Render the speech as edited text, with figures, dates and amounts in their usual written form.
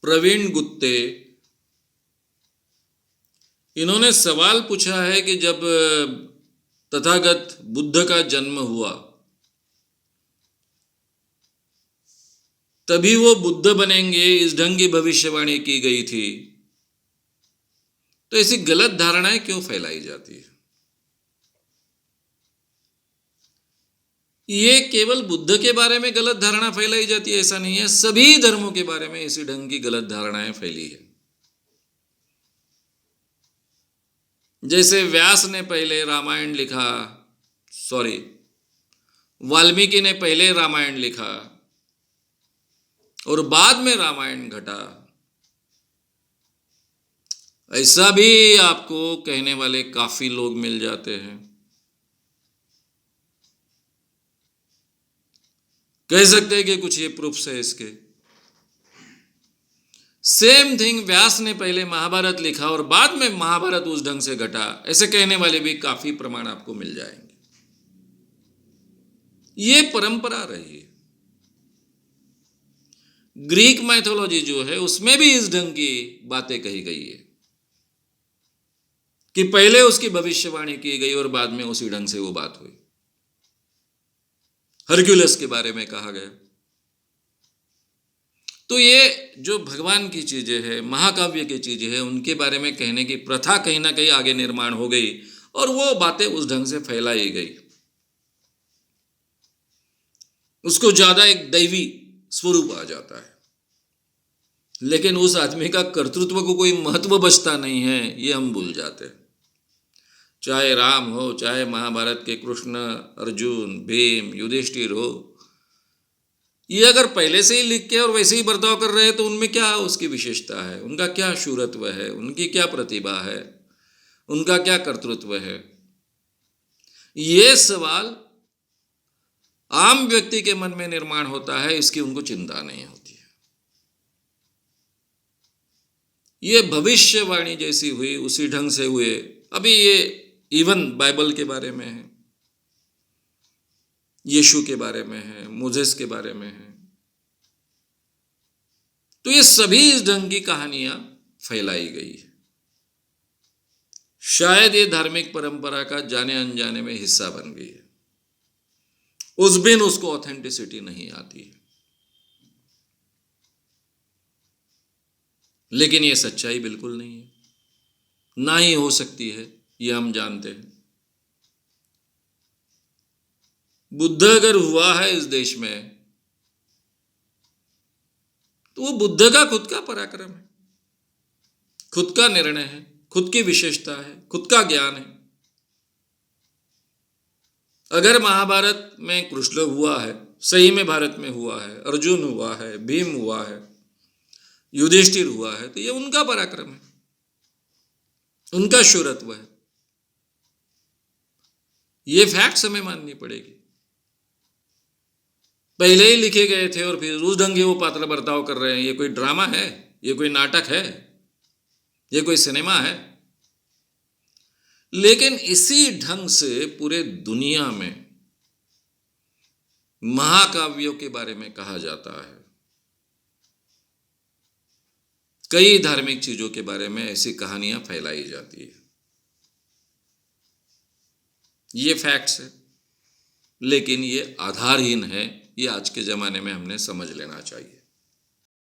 प्रवीण गुत्ते, इन्होंने सवाल पूछा है कि जब तथागत बुद्ध का जन्म हुआ तभी वो बुद्ध बनेंगे, इस ढंग की भविष्यवाणी की गई थी, तो ऐसी गलत धारणाएं क्यों फैलाई जाती है? ये केवल बुद्ध के बारे में गलत धारणा फैलाई जाती है ऐसा नहीं है, सभी धर्मों के बारे में इसी ढंग की गलत धारणाएं फैली है। जैसे व्यास ने पहले रामायण लिखा, वाल्मीकि ने पहले रामायण लिखा और बाद में रामायण घटा, ऐसा भी आपको कहने वाले काफी लोग मिल जाते हैं। कह सकते हैं कि कुछ ये प्रूफ्स है इसके। सेम थिंग, व्यास ने पहले महाभारत लिखा और बाद में महाभारत उस ढंग से घटा, ऐसे कहने वाले भी काफी प्रमाण आपको मिल जाएंगे। ये परंपरा रही है। ग्रीक मैथोलॉजी जो है उसमें भी इस ढंग की बातें कही गई है कि पहले उसकी भविष्यवाणी की गई और बाद में उसी ढंग से वो बात हुई। हरक्यूलिस के बारे में कहा गया। तो ये जो भगवान की चीजें हैं, महाकाव्य की चीजें हैं, उनके बारे में कहने की प्रथा कहीं ना कहीं आगे निर्माण हो गई और वो बातें उस ढंग से फैलाई गई। उसको ज्यादा एक दैवी स्वरूप आ जाता है, लेकिन उस आदमी का कर्तृत्व को कोई महत्व बचता नहीं है, ये हम भूल जाते हैं। चाहे राम हो, चाहे महाभारत के कृष्ण, अर्जुन, भीम, युधिष्ठिर हो, ये अगर पहले से ही लिख के और वैसे ही बर्ताव कर रहे हैं तो उनमें क्या उसकी विशेषता है, उनका क्या शूरत्व है, उनकी क्या प्रतिभा है, उनका क्या कर्तृत्व है? ये सवाल आम व्यक्ति के मन में निर्माण होता है, इसकी उनको चिंता नहीं होती है। ये भविष्यवाणी जैसी हुई उसी ढंग से हुए। अभी ये इवन बाइबल के बारे में है, यीशु के बारे में है, मोजेस के बारे में है। तो ये सभी इस ढंग की कहानियां फैलाई गई है। शायद ये धार्मिक परंपरा का जाने अनजाने में हिस्सा बन गई है। उस बिन उसको ऑथेंटिसिटी नहीं आती है, लेकिन ये सच्चाई बिल्कुल नहीं है, ना ही हो सकती है, ये हम जानते हैं। बुद्ध अगर हुआ है इस देश में तो वो बुद्ध का खुद का पराक्रम है, खुद का निर्णय है, खुद की विशेषता है, खुद का ज्ञान है। अगर महाभारत में कृष्ण हुआ है, सही में भारत में हुआ है, अर्जुन हुआ है, भीम हुआ है, युधिष्ठिर हुआ है, तो ये उनका पराक्रम है, उनका शूरत्व है। ये फैक्ट्स हमें माननी पड़ेगी। पहले ही लिखे गए थे और फिर उस ढंग के वो पात्र बर्ताव कर रहे हैं। ये कोई ड्रामा है? ये कोई नाटक है? ये कोई सिनेमा है? लेकिन इसी ढंग से पूरे दुनिया में महाकाव्यों के बारे में कहा जाता है। कई धार्मिक चीजों के बारे में ऐसी कहानियां फैलाई जाती है। ये फैक्ट्स है, लेकिन ये आधारहीन है। ये आज के जमाने में हमने समझ लेना चाहिए।